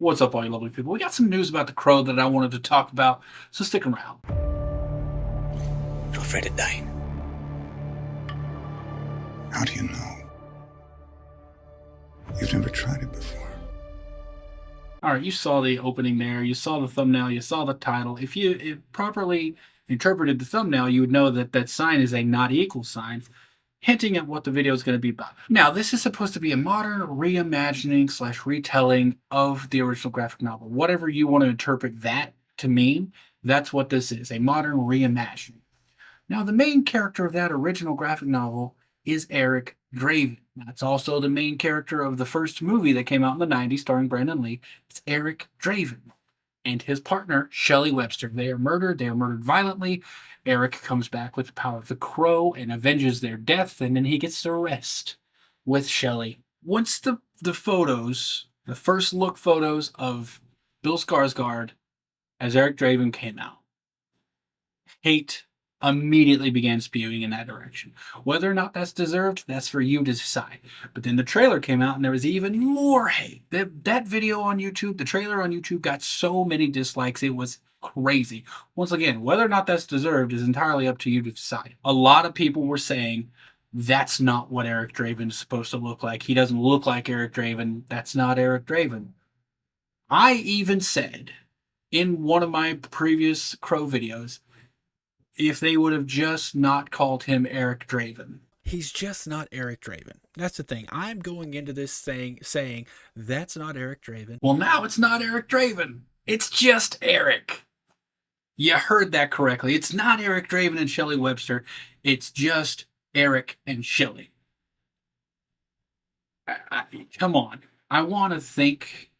What's up, all you lovely people? We got some news about The Crow that I wanted to talk about, so stick around. You're afraid of dying. How do you know? You've never tried it before. All right, you saw the opening there, you saw the thumbnail, you saw the title. If properly interpreted the thumbnail, you would know that that sign is a not equal sign, hinting at what the video is going to be about. Now, this is supposed to be a modern reimagining slash retelling of the original graphic novel. Whatever you want to interpret that to mean, that's what this is, a modern reimagining. Now, the main character of that original graphic novel is Eric Draven. That's also the main character of the first movie that came out in the 90s starring Brandon Lee. It's Eric Draven and his partner, Shelley Webster. They are murdered. They are murdered violently. Eric comes back with the power of the Crow and avenges their death, and then he gets to rest with Shelley. Once the photos, the first look photos of Bill Skarsgård as Eric Draven came out, hate immediately began spewing in that direction. Whether or not that's deserved, that's for you to decide. But then the trailer came out and there was even more hate. That video on YouTube, the trailer on YouTube got so many dislikes, it was crazy. Once again, whether or not that's deserved is entirely up to you to decide. A lot of people were saying that's not what Eric Draven is supposed to look like. He doesn't look like Eric Draven. That's not Eric Draven. I even said in one of my previous Crow videos, if they would have just not called him Eric Draven. He's just not Eric Draven. That's the thing. I'm going into this saying that's not Eric Draven. Well, now it's not Eric Draven. It's just Eric. You heard that correctly. It's not Eric Draven and Shelley Webster. It's just Eric and Shelley. Come on. I want to think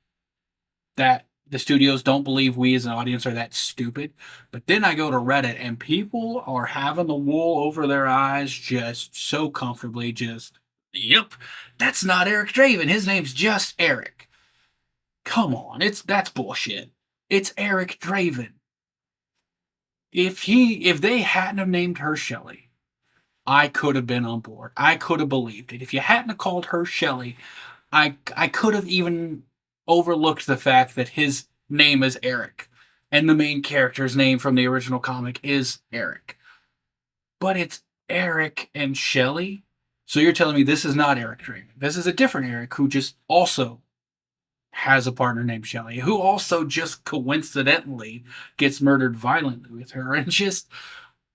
that the studios don't believe we as an audience are that stupid. But then I go to Reddit and people are having the wool over their eyes just so comfortably. Yep, that's not Eric Draven. His name's just Eric. Come on, that's bullshit. It's Eric Draven. If they hadn't have named her Shelley, I could have been on board. I could have believed it. If you hadn't have called her Shelley, I could have even overlooked the fact that his name is Eric and the main character's name from the original comic is Eric. But it's Eric and Shelley. So you're telling me this is not Eric Draven. This is a different Eric who just also has a partner named Shelley, who also just coincidentally gets murdered violently with her and just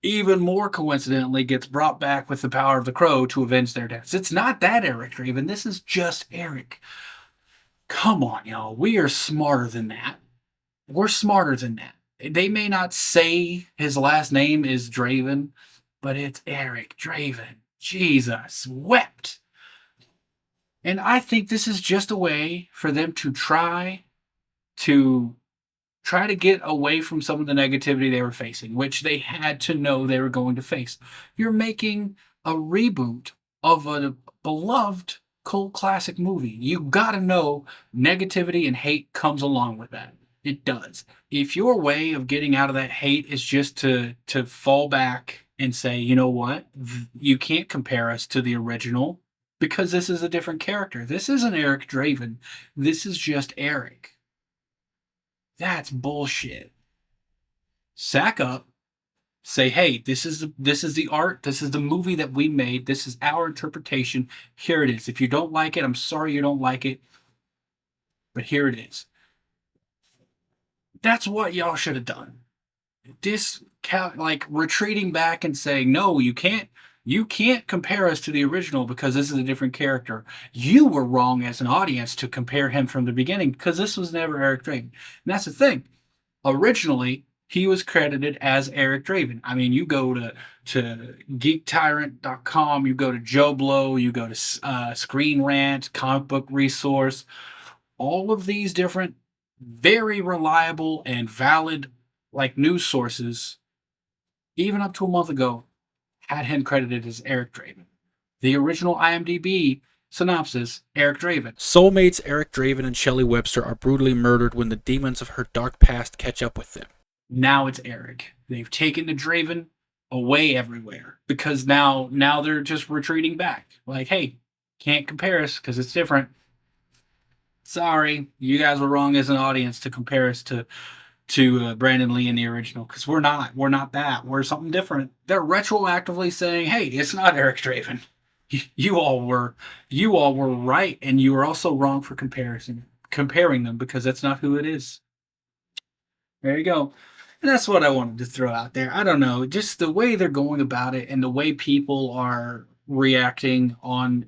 even more coincidentally gets brought back with the power of the Crow to avenge their deaths. It's not that Eric Draven. This is just Eric. Come on, y'all. We are smarter than that. We're smarter than that. They may not say his last name is Draven, but it's Eric Draven. Jesus wept. And I think this is just a way for them to try to get away from some of the negativity they were facing, which they had to know they were going to face. You're making a reboot of a beloved cult classic movie. You gotta know negativity and hate comes along with that. It does. If your way of getting out of that hate is just to fall back and say, you know what, you can't compare us to the original because this is a different character. This isn't Eric Draven. This is just Eric. That's bullshit. Sack up. Say, hey, this is the art, this is the movie that we made, this is our interpretation. Here it is. If you don't like it, I'm sorry you don't like it, but here it is. That's what y'all should have done. Retreating back and saying, no, you can't compare us to the original because this is a different character. You were wrong as an audience to compare him from the beginning because this was never Eric Draven. And that's the thing. Originally, he was credited as Eric Draven. I mean, you go to GeekTyrant.com, you go to Joe Blow, you go to Screen Rant, Comic Book Resource. All of these different, very reliable and valid news sources, even up to a month ago, had him credited as Eric Draven. The original IMDb synopsis, Eric Draven. Soulmates Eric Draven and Shelley Webster are brutally murdered when the demons of her dark past catch up with them. Now it's Eric. They've taken the Draven away everywhere because now they're just retreating back. Like, hey, can't compare us because it's different. Sorry, you guys were wrong as an audience to compare us to Brandon Lee in the original, because we're not. We're not that. We're something different. They're retroactively saying, "Hey, it's not Eric Draven." You all were right, and you were also wrong for comparing them, because that's not who it is. There you go. And that's what I wanted to throw out there. I don't know, just the way they're going about it and the way people are reacting on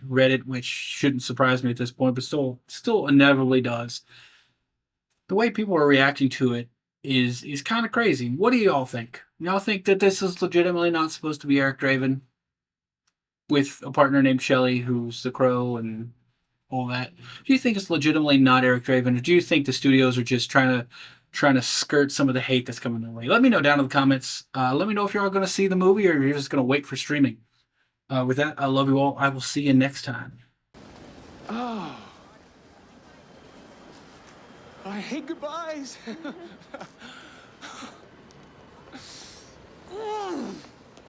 Reddit, which shouldn't surprise me at this point, but still inevitably does. The way people are reacting to it is kind of crazy. What do y'all think? Y'all think that this is legitimately not supposed to be Eric Draven with a partner named Shelley, who's the Crow and all that? Do you think it's legitimately not Eric Draven, or do you think the studios are just trying to skirt some of the hate that's coming their way? Let me know down in the comments. Let me know if you're all going to see the movie or you're just going to wait for streaming. With that, I love you all. I will see you next time. Oh. I hate goodbyes.